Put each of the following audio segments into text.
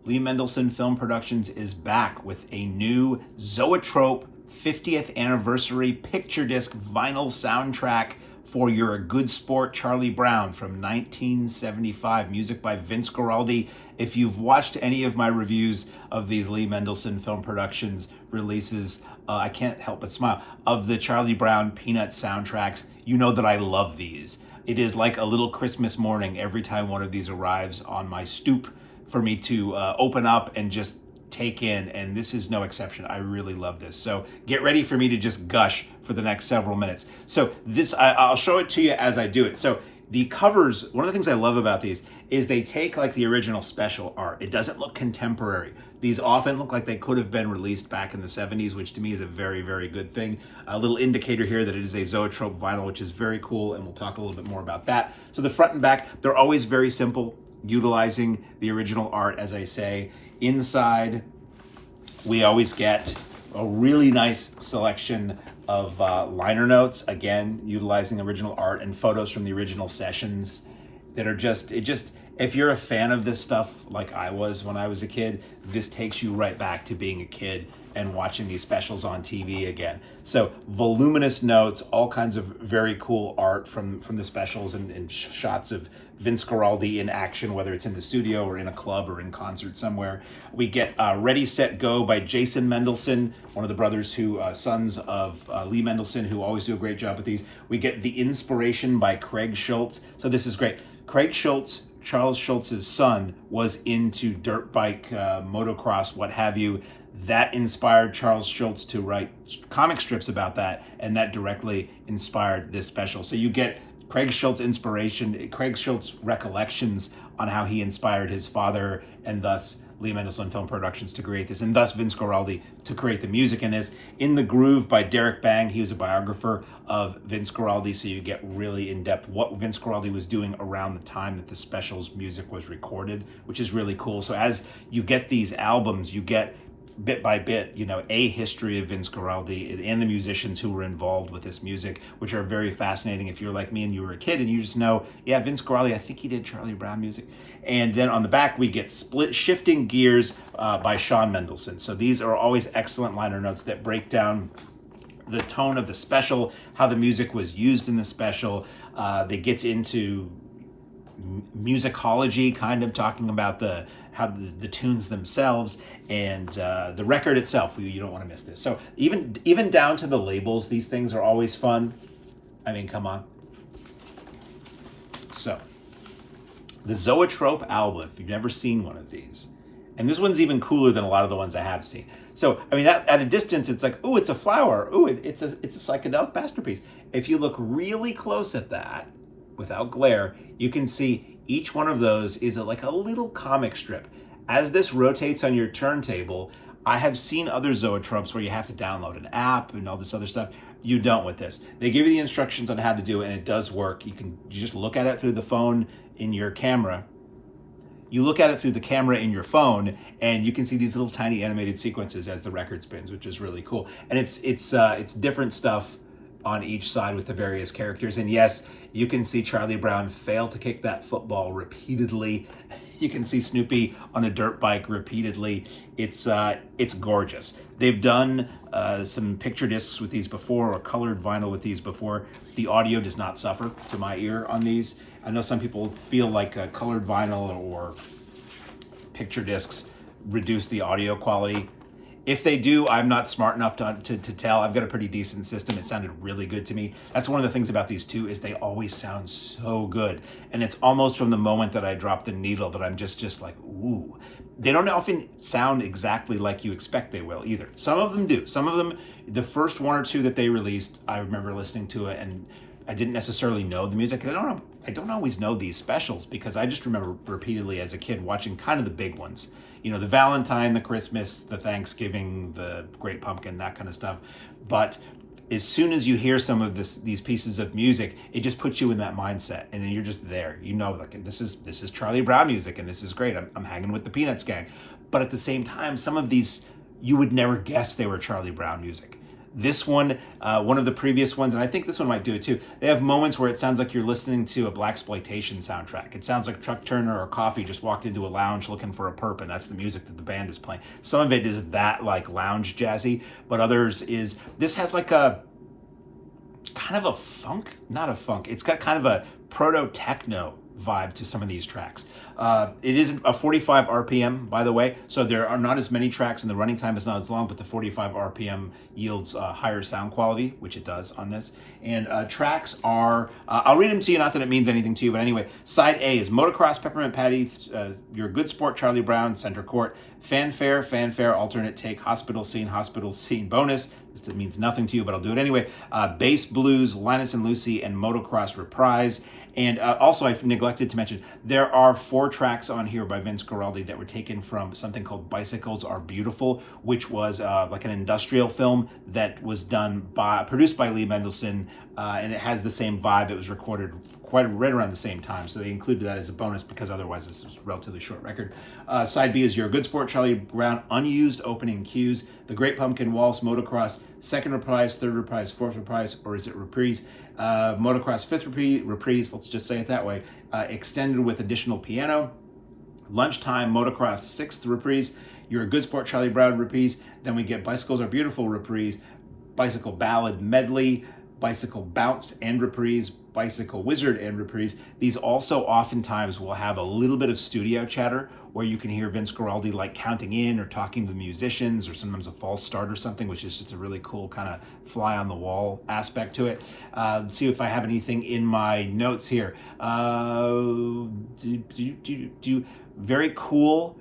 Lee Mendelson Film Productions is back with a new Zoetrope 50th anniversary picture disc vinyl soundtrack for You're a Good Sport, Charlie Brown from 1975. Music by Vince Guaraldi. If you've watched any of my reviews of these Lee Mendelson Film Productions releases, I can't help but smile, of the Charlie Brown Peanuts soundtracks, you know that I love these. It is like a little Christmas morning every time one of these arrives on my stoop for me to open up and just take in, and this is no exception. I really love this. So get ready for me to just gush for the next several minutes. So this, I'll show it to you as I do it. So the covers, one of the things I love about these is they take like the original special art. It doesn't look contemporary. These often look like they could have been released back in the 70s, which to me is a very, very good thing. A little indicator here that it is a Zoetrope vinyl, which is very cool, and we'll talk a little bit more about that. So the front and back, they're always very simple, utilizing the original art, as I say. Inside, we always get a really nice selection of liner notes, again, utilizing original art and photos from the original sessions that are if you're a fan of this stuff like I was when I was a kid, this takes you right back to being a kid and watching these specials on TV again. So voluminous notes, all kinds of very cool art from the specials, and shots of Vince Guaraldi in action, whether it's in the studio or in a club or in concert somewhere. We get Ready, Set, Go by Jason Mendelson, one of the brothers sons of Lee Mendelson, who always do a great job with these. We get The Inspiration by Craig Schultz. So this is great. Craig Schultz, Charles Schultz's son, was into dirt bike, motocross, what have you. That inspired Charles Schultz to write comic strips about that, and that directly inspired this special. So you get Craig Schultz inspiration, Craig Schultz recollections on how he inspired his father, and thus Lee Mendelson Film Productions to create this, and thus Vince Guaraldi to create the music in this. In the Groove by Derek Bang, he was a biographer of Vince Guaraldi, so you get really in-depth what Vince Guaraldi was doing around the time that the specials music was recorded, which is really cool. So as you get these albums, you get bit by bit, a history of Vince Guaraldi and the musicians who were involved with this music, which are very fascinating. If you're like me and you were a kid and you just know, yeah, Vince Guaraldi, I think he did Charlie Brown music. And then on the back, we get Shifting Gears by Sean Mendelson. So these are always excellent liner notes that break down the tone of the special, how the music was used in the special. That gets into musicology, kind of talking about how the tunes themselves and the record itself. You don't want to miss this. So even down to the labels, these things are always fun. I mean, come on. So the Zoetrope album, if you've never seen one of these, and this one's even cooler than a lot of the ones I have seen. So, I mean, at a distance, it's like, ooh, it's a flower. Ooh, it's a psychedelic masterpiece. If you look really close at that, without glare, you can see each one of those is like a little comic strip. As this rotates on your turntable, I have seen other Zoetropes where you have to download an app and all this other stuff. You don't with this. They give you the instructions on how to do it, and it does work. You just look at it through the phone in your camera. You look at it through the camera in your phone, and you can see these little tiny animated sequences as the record spins, which is really cool. And it's different stuff on each side with the various characters. And yes, you can see Charlie Brown fail to kick that football repeatedly. You can see Snoopy on a dirt bike repeatedly. It's gorgeous. They've done some picture discs with these before, or colored vinyl with these before. The audio does not suffer to my ear on these. I know some people feel like colored vinyl or picture discs reduce the audio quality. If they do, I'm not smart enough to tell. I've got a pretty decent system. It sounded really good to me. That's one of the things about these two, is they always sound so good. And it's almost from the moment that I drop the needle that I'm just like, ooh. They don't often sound exactly like you expect they will either. Some of them do. Some of them, the first one or two that they released, I remember listening to it and I didn't necessarily know the music. I don't always know these specials, because I just remember repeatedly as a kid watching kind of the big ones. The Valentine, the Christmas, the Thanksgiving, the Great Pumpkin, that kind of stuff. But as soon as you hear some of these pieces of music, it just puts you in that mindset, and then you're just there. Like, this is Charlie Brown music, and this is great. I'm hanging with the Peanuts gang. But at the same time, some of these you would never guess they were Charlie Brown music. This one, one of the previous ones, and I think this one might do it too. They have moments where it sounds like you're listening to a blaxploitation soundtrack. It sounds like Chuck Turner or Coffee just walked into a lounge looking for a perp, and that's the music that the band is playing. Some of it is that like lounge jazzy, but others is this has like a kind of a funk, not a funk. It's got kind of a proto techno vibe to some of these tracks. It isn't a 45 RPM, by the way, so there are not as many tracks and the running time is not as long, but the 45 RPM yields higher sound quality, which it does on this. And tracks are, I'll read them to you, not that it means anything to you, but anyway, side A is Motocross, Peppermint Patty, You're a Good Sport, Charlie Brown, Center Court, Fanfare, Fanfare, Alternate Take, Hospital Scene bonus. This means nothing to you, but I'll do it anyway. Bass Blues, Linus and Lucy, and Motocross Reprise. And also, I've neglected to mention, there are 4 tracks on here by Vince Guaraldi that were taken from something called Bicycles Are Beautiful, which was like an industrial film that was produced by Lee Mendelson, and it has the same vibe. It was recorded right around the same time, so they included that as a bonus because otherwise this is a relatively short record. Side B is You're a Good Sport, Charlie Brown, unused opening cues, The Great Pumpkin Waltz, Motocross, second reprise, third reprise, fourth reprise, or is it reprise? Motocross, fifth reprise, let's just say it that way, extended with additional piano. Lunchtime, Motocross, sixth reprise, You're a Good Sport, Charlie Brown reprise. Then we get Bicycles Are Beautiful reprise, Bicycle Ballad medley, Bicycle Bounce and reprise, Bicycle Wizard and reprise. These also oftentimes will have a little bit of studio chatter where you can hear Vince Guaraldi like counting in or talking to the musicians, or sometimes a false start or something, which is just a really cool kind of fly on the wall aspect to it. Let's see if I have anything in my notes here. Very cool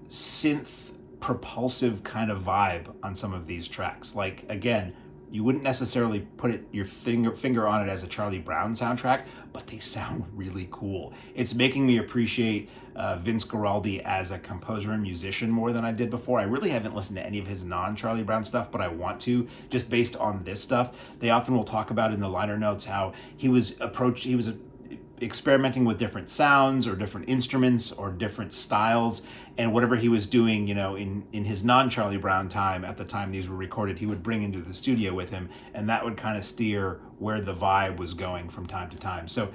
synth propulsive kind of vibe on some of these tracks. Like, again, you wouldn't necessarily put your finger on it as a Charlie Brown soundtrack, but they sound really cool. It's making me appreciate Vince Guaraldi as a composer and musician more than I did before. I really haven't listened to any of his non-Charlie Brown stuff, but I want to, just based on this stuff. They often will talk about in the liner notes how he was experimenting with different sounds or different instruments or different styles, and whatever he was doing, in his non-Charlie Brown time, at the time these were recorded, he would bring into the studio with him, and that would kind of steer where the vibe was going from time to time. So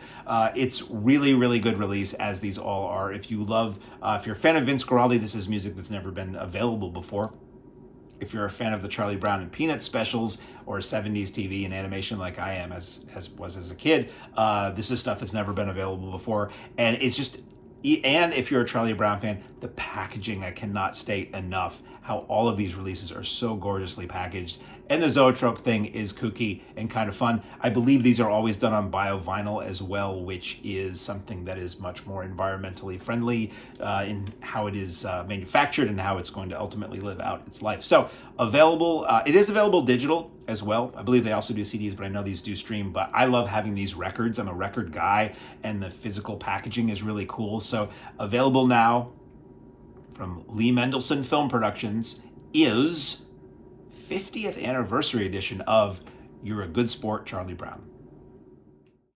it's really, really good release, as these all are. If you're a fan of Vince Guaraldi, this is music that's never been available before. If you're a fan of the Charlie Brown and Peanuts specials or 70s TV and animation like I am as a kid, this is stuff that's never been available before. And it's just, and if you're a Charlie Brown fan, the packaging, I cannot state enough how all of these releases are so gorgeously packaged. And the Zoetrope thing is kooky and kind of fun. I believe these are always done on bio-vinyl as well, which is something that is much more environmentally friendly in how it is manufactured and how it's going to ultimately live out its life. So available, it is available digital as well. I believe they also do CDs, but I know these do stream. But I love having these records. I'm a record guy, and the physical packaging is really cool. So available now from Lee Mendelson Film Productions is 50th anniversary edition of You're a Good Sport, Charlie Brown.